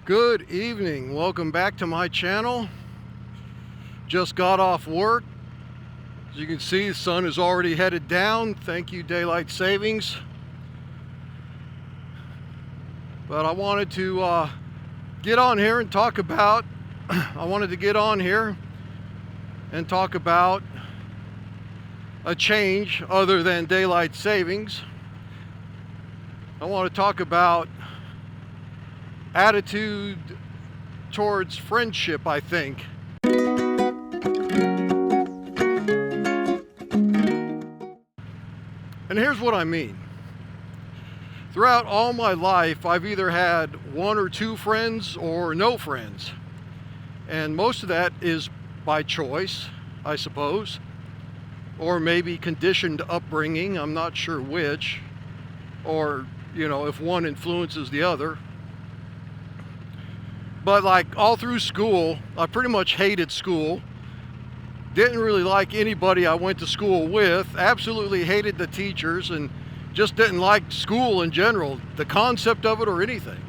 Good evening. Welcome back to my channel. Just got off work. As you can see, the sun is already headed down. Thank you, daylight savings. But I wanted to get on here and talk about a change other than daylight savings. I want to talk about attitude towards friendship, I think. And here's what I mean. Throughout all my life, I've either had one or two friends or no friends. And most of that is by choice, I suppose, or maybe conditioned upbringing, I'm not sure which, or, if one influences the other. But like all through school, I pretty much hated school. Didn't really like anybody I went to school with. Absolutely hated the teachers and just didn't like school in general, the concept of it or anything.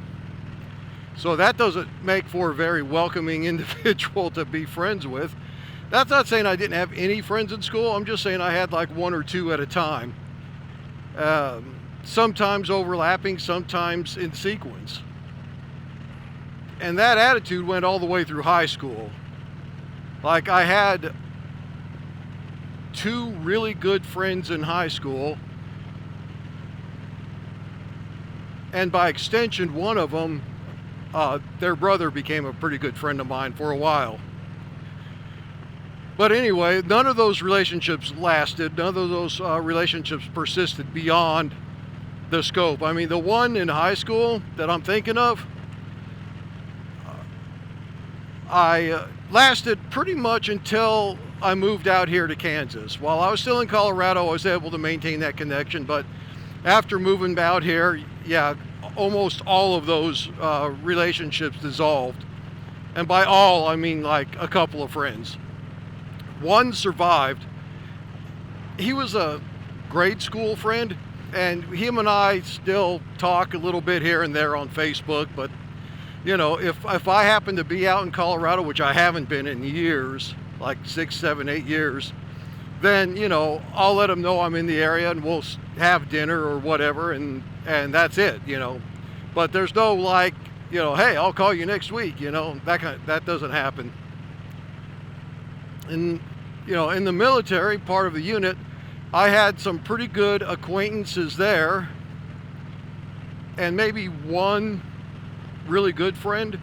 So that doesn't make for a very welcoming individual to be friends with. That's not saying I didn't have any friends in school. I'm just saying I had like one or two at a time. Sometimes overlapping, sometimes in sequence. And that attitude went all the way through high school. Like I had two really good friends in high school. And by extension, one of them, their brother became a pretty good friend of mine for a while. But anyway, none of those relationships lasted. None of those relationships persisted beyond the scope. I mean, the one in high school that I'm thinking of, I lasted pretty much until I moved out here to Kansas. While I was still in Colorado, I was able to maintain that connection. But after moving out here, yeah, almost all of those relationships dissolved. And by all, I mean like a couple of friends. One survived. He was a grade school friend, and him and I still talk a little bit here and there on Facebook. But if I happen to be out in Colorado, which I haven't been in years, like 6, 7, 8 years, then I'll let him know I'm in the area and we'll have dinner or whatever, and that's it. But there's no like, hey, I'll call you next week. That doesn't happen. And in the military part of the unit, I had some pretty good acquaintances there, and maybe one really good friend.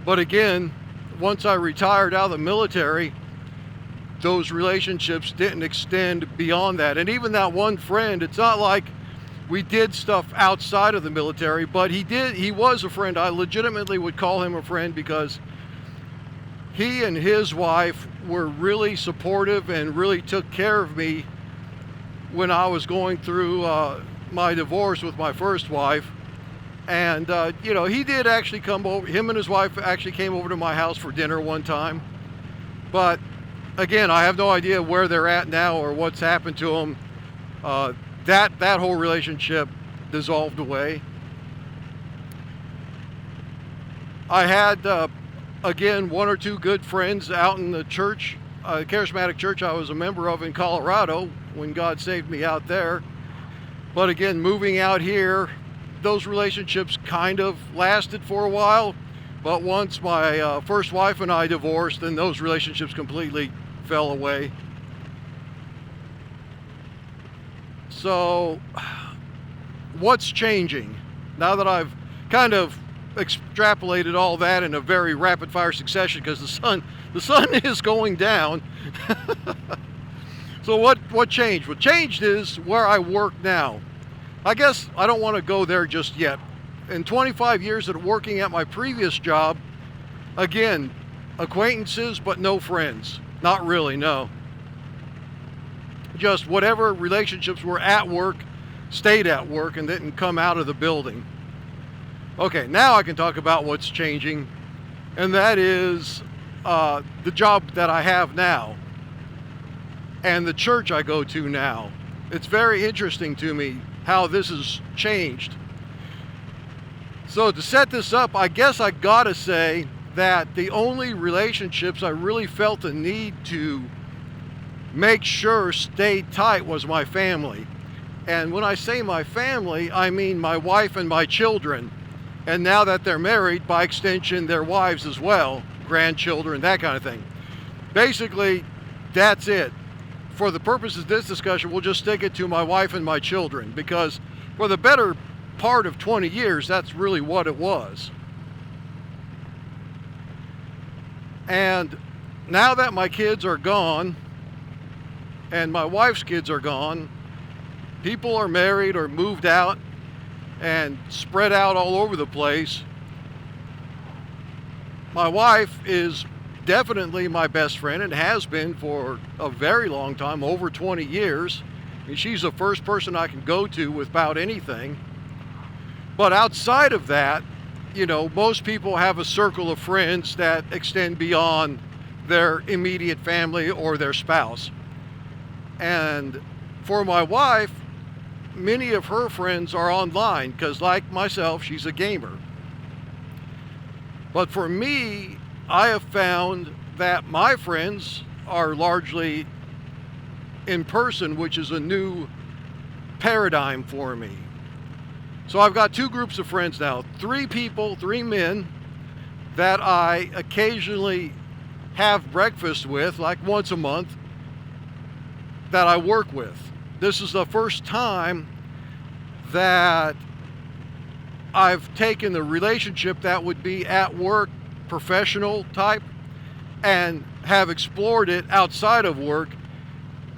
But again, once I retired out of the military, those relationships didn't extend beyond that. And even that one friend, it's not like we did stuff outside of the military, but he was a friend. I legitimately would call him a friend because he and his wife were really supportive and really took care of me when I was going through my divorce with my first wife. And, he did actually come over. Him and his wife actually came over to my house for dinner one time. But again, I have no idea where they're at now or what's happened to them. That whole relationship dissolved away. I had, again, one or two good friends out in the church, charismatic church I was a member of in Colorado when God saved me out there. But again, moving out here, those relationships kind of lasted for a while, but once my first wife and I divorced, then those relationships completely fell away. So, what's changing? Now that I've kind of extrapolated all that in a very rapid fire succession, because the sun is going down. So what changed? What changed is where I work now. I guess I don't want to go there just yet. In 25 years of working at my previous job, again, acquaintances, but no friends. Not really, no. Just whatever relationships were at work, stayed at work and didn't come out of the building. Okay, now I can talk about what's changing, and that is the job that I have now and the church I go to now. It's very interesting to me how this has changed. So to set this up, I guess I gotta say that the only relationships I really felt the need to make sure stayed tight was my family. And when I say my family, I mean my wife and my children. And now that they're married, by extension, their wives as well, grandchildren, that kind of thing. Basically, that's it. For the purposes of this discussion, we'll just stick it to my wife and my children, because for the better part of 20 years, that's really what it was. And now that my kids are gone, and my wife's kids are gone, people are married or moved out and spread out all over the place. My wife is definitely my best friend and has been for a very long time, over 20 years. I mean, she's the first person I can go to with about anything. But outside of that, you know, most people have a circle of friends that extend beyond their immediate family or their spouse. And for my wife, many of her friends are online because, like myself, she's a gamer. But for me, I have found that my friends are largely in person, which is a new paradigm for me. So I've got two groups of friends now, three people, three men that I occasionally have breakfast with, like once a month, that I work with. This is the first time that I've taken the relationship that would be at work, professional type, and have explored it outside of work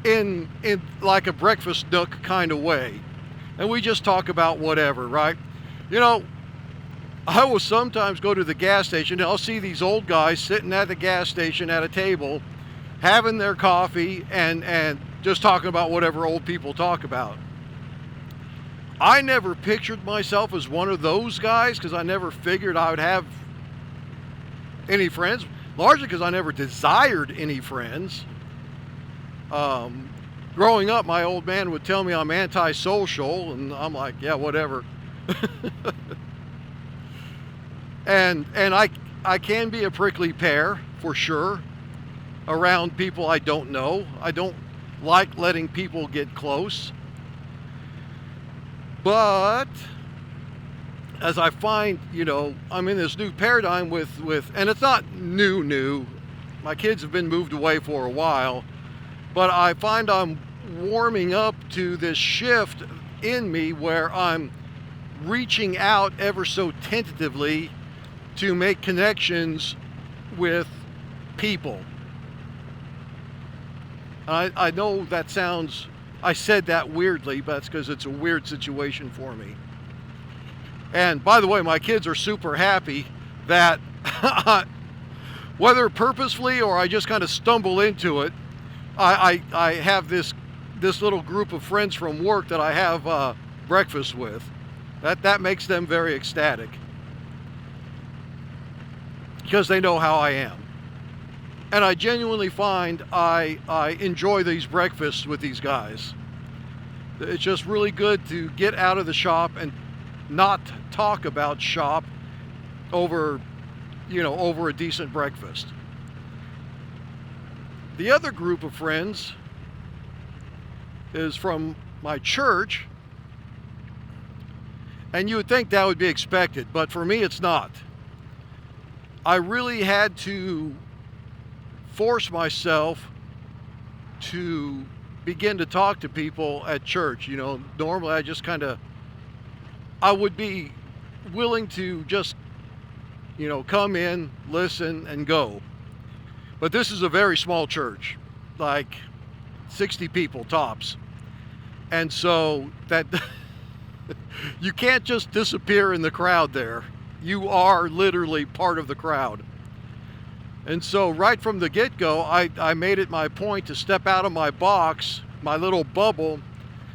in like a breakfast nook kind of way. And we just talk about whatever, right? You know, I will sometimes go to the gas station and I'll see these old guys sitting at the gas station at a table having their coffee and just talking about whatever old people talk about. I never pictured myself as one of those guys because I never figured I would have any friends, largely because I never desired any friends. Growing up, my old man would tell me I'm antisocial, and I'm like, yeah, whatever. and I can be a prickly pear, for sure, around people I don't know. I don't like letting people get close. But as I find, you know, I'm in this new paradigm with and it's not new. My kids have been moved away for a while, but I find I'm warming up to this shift in me where I'm reaching out ever so tentatively to make connections with people. I know that sounds, I said that weirdly, but that's because it's a weird situation for me. And by the way, my kids are super happy that whether purposefully or I just kind of stumble into it, I have this little group of friends from work that I have breakfast with. That makes them very ecstatic because they know how I am. And I genuinely find I enjoy these breakfasts with these guys. It's just really good to get out of the shop and not talk about shop over a decent breakfast. The other group of friends is from my church, and you would think that would be expected, but for me it's not. I really had to force myself to begin to talk to people at church. You know, normally I would be willing to just, you know, come in, listen, and go. But this is a very small church, like 60 people tops. And so that you can't just disappear in the crowd there. You are literally part of the crowd. And so right from the get-go, I made it my point to step out of my box, my little bubble,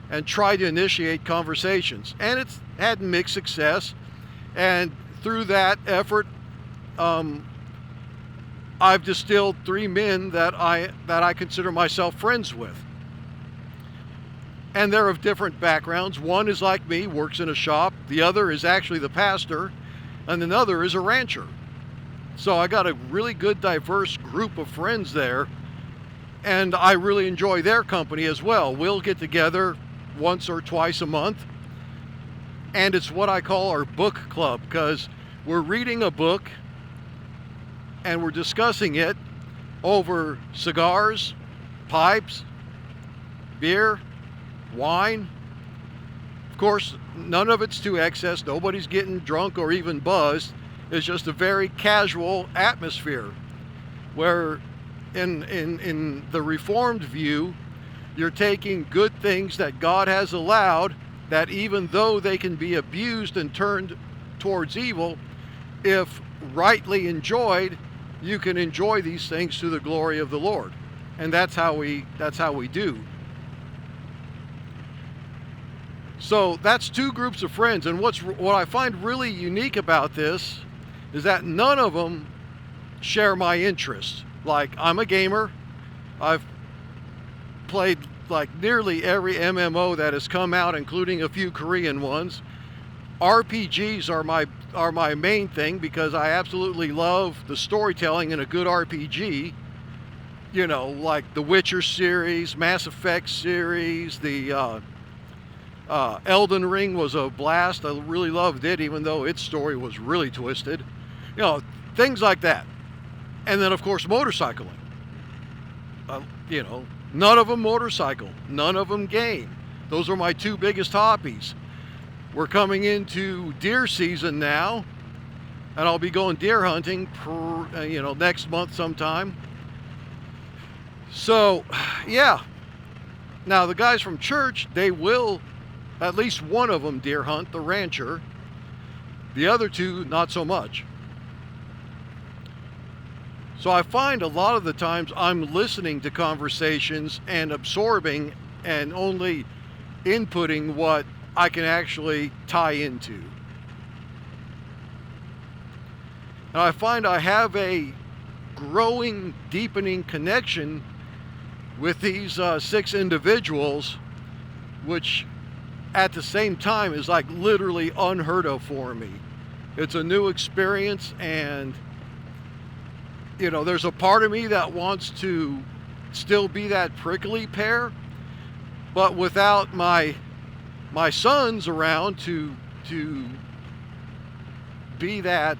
and try to initiate conversations. And it's had mixed success. And through that effort, I've distilled three men that I consider myself friends with. And they're of different backgrounds. One is like me, works in a shop. The other is actually the pastor and another is a rancher. So I got a really good diverse group of friends there, and I really enjoy their company as well. We'll get together once or twice a month, and it's what I call our book club, because we're reading a book and we're discussing it over cigars, pipes, beer, wine. Of course, none of it's to excess. Nobody's getting drunk or even buzzed. It's just a very casual atmosphere where in the Reformed view, you're taking good things that God has allowed, that even though they can be abused and turned towards evil, if rightly enjoyed, you can enjoy these things to the glory of the Lord. And that's how we do. So that's two groups of friends, and what I find really unique about this is that none of them share my interests. Like, I'm a gamer. I've played like nearly every MMO that has come out, including a few Korean ones. RPGs are my main thing, because I absolutely love the storytelling in a good RPG. You know, like the Witcher series, Mass Effect series, the Elden Ring was a blast. I really loved it, even though its story was really twisted. You know, things like that. And then, of course, motorcycling. You know, none of them motorcycle. None of them game. Those are my two biggest hobbies. We're coming into deer season now, and I'll be going deer hunting next month sometime. So, yeah. Now, the guys from church, they will, at least one of them, deer hunt, the rancher. The other two, not so much. So I find a lot of the times I'm listening to conversations and absorbing and only inputting what I can actually tie into. And I find I have a growing, deepening connection with these 6 individuals, which at the same time is like literally unheard of for me. It's a new experience, and you know, there's a part of me that wants to still be that prickly pear, but without my sons around to be that,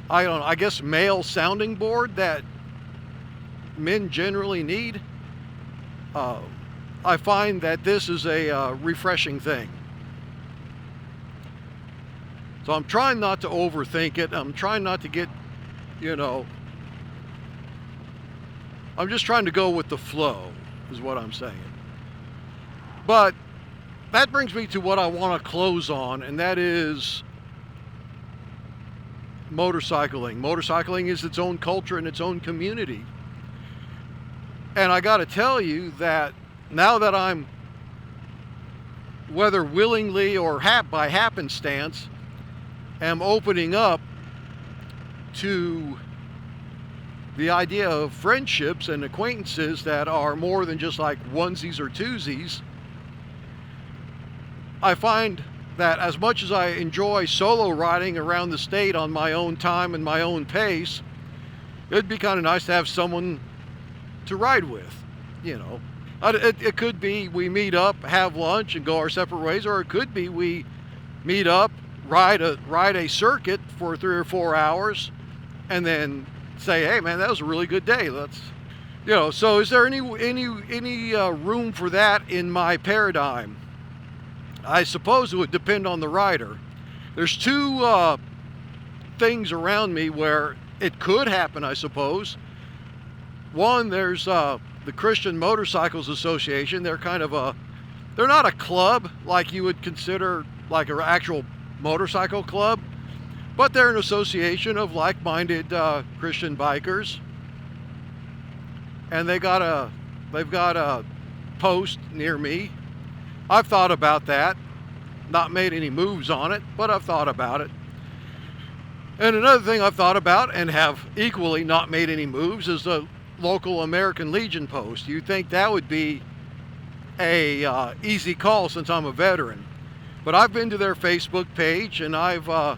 I guess, male sounding board that men generally need. I find that this is a refreshing thing. So I'm trying not to overthink it. I'm trying not to get, I'm just trying to go with the flow, is what I'm saying. But that brings me to what I want to close on, and that is motorcycling. Motorcycling is its own culture and its own community. And I got to tell you that now that I'm, whether willingly or by happenstance, am opening up to the idea of friendships and acquaintances that are more than just like onesies or twosies, I find that as much as I enjoy solo riding around the state on my own time and my own pace, it'd be kind of nice to have someone to ride with. It could be we meet up, have lunch, and go our separate ways, or it could be we meet up, ride a circuit for 3 or 4 hours, and then say, hey man, that was a really good day. Let's, so is there any room for that in my paradigm? I suppose it would depend on the rider. There's two things around me where it could happen, I suppose. One, there's the Christian Motorcycles Association. They're they're not a club like you would consider like an actual motorcycle club, but they're an association of like-minded Christian bikers. And they've got a post near me. I've thought about that, not made any moves on it, but I've thought about it. And another thing I've thought about and have equally not made any moves is the local American Legion post. You'd think that would be a easy call since I'm a veteran. But I've been to their Facebook page, and I've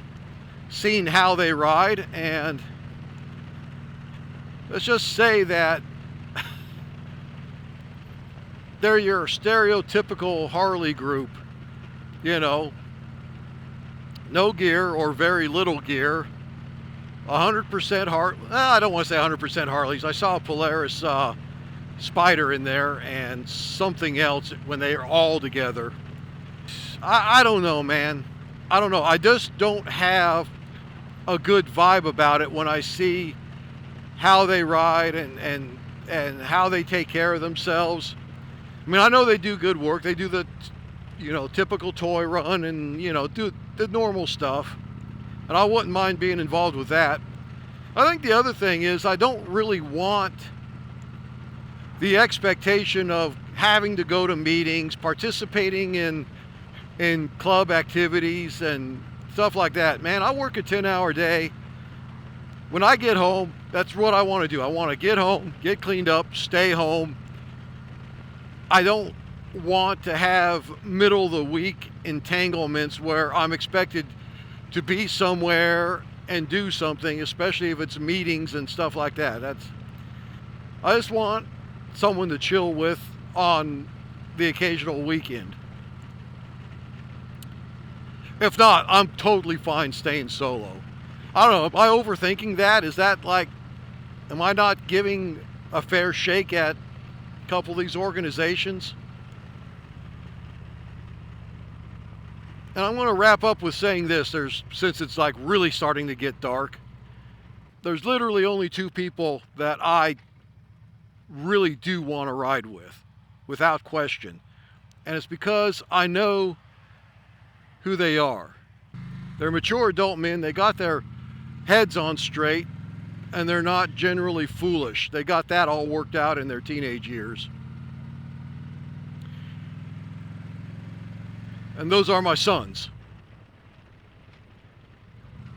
seen how they ride, and let's just say that they're your stereotypical Harley group, you know, no gear or very little gear, 100% Harley. I don't want to say 100% Harleys. I saw a Polaris Spider in there and something else when they are all together. I don't know, man. I don't know. I just don't have a good vibe about it when I see how they ride and how they take care of themselves. I mean, I know they do good work. They do the, you know, typical toy run and, you know, do the normal stuff. And I wouldn't mind being involved with that. I think the other thing is I don't really want the expectation of having to go to meetings, participating in club activities and stuff like that. Man, I work a 10-hour day. When I get home, that's what I want to do. I want to get home, get cleaned up, stay home. I don't want to have middle of the week entanglements where I'm expected to be somewhere and do something, especially if it's meetings and stuff like that. I just want someone to chill with on the occasional weekend. If not, I'm totally fine staying solo. I don't know, am I overthinking that? Is that like, am I not giving a fair shake at a couple of these organizations? And I'm going to wrap up with saying this. Since it's like really starting to get dark, there's literally only two people that I really do want to ride with, without question. And it's because I know who they are. They're mature adult men. They got their heads on straight, and they're not generally foolish. They got that all worked out in their teenage years. And those are my sons.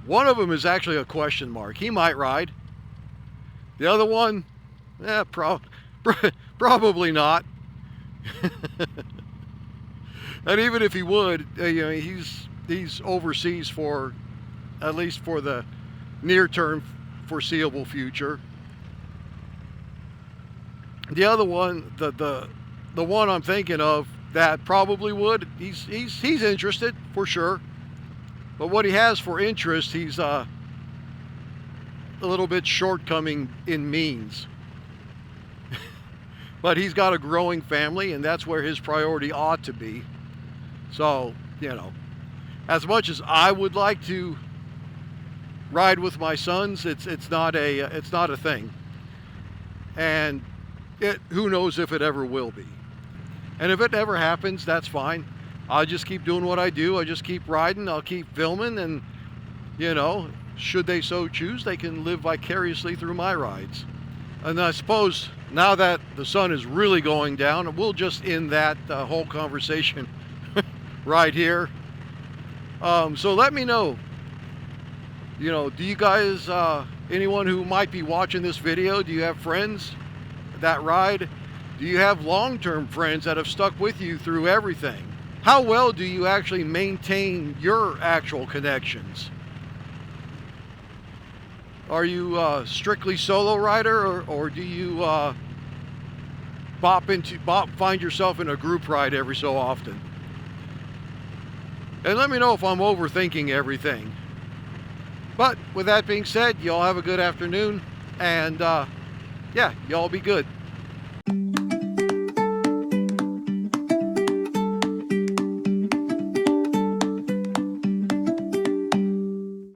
One of them is actually a question mark. He might ride. The other one, probably not. And even if he would, you know, he's overseas for, at least for the near-term foreseeable future. The other one, the one I'm thinking of that probably would, he's interested for sure. But what he has for interest, he's a little bit shortcoming in means. But he's got a growing family, and that's where his priority ought to be. So, you know, as much as I would like to ride with my sons, it's not a thing. And who knows if it ever will be. And if it never happens, that's fine. I'll just keep doing what I do. I just keep riding. I'll keep filming, and, you know, should they so choose, they can live vicariously through my rides. And I suppose now that the sun is really going down, we'll just end that whole conversation right here. So let me know, you know, do you guys, anyone who might be watching this video, do you have friends that ride? Do you have long-term friends that have stuck with you through everything? How well do you actually maintain your actual connections? Are you a strictly solo rider, or do you find yourself in a group ride every so often? And let me know if I'm overthinking everything. But with that being said, y'all have a good afternoon, and yeah, y'all be good.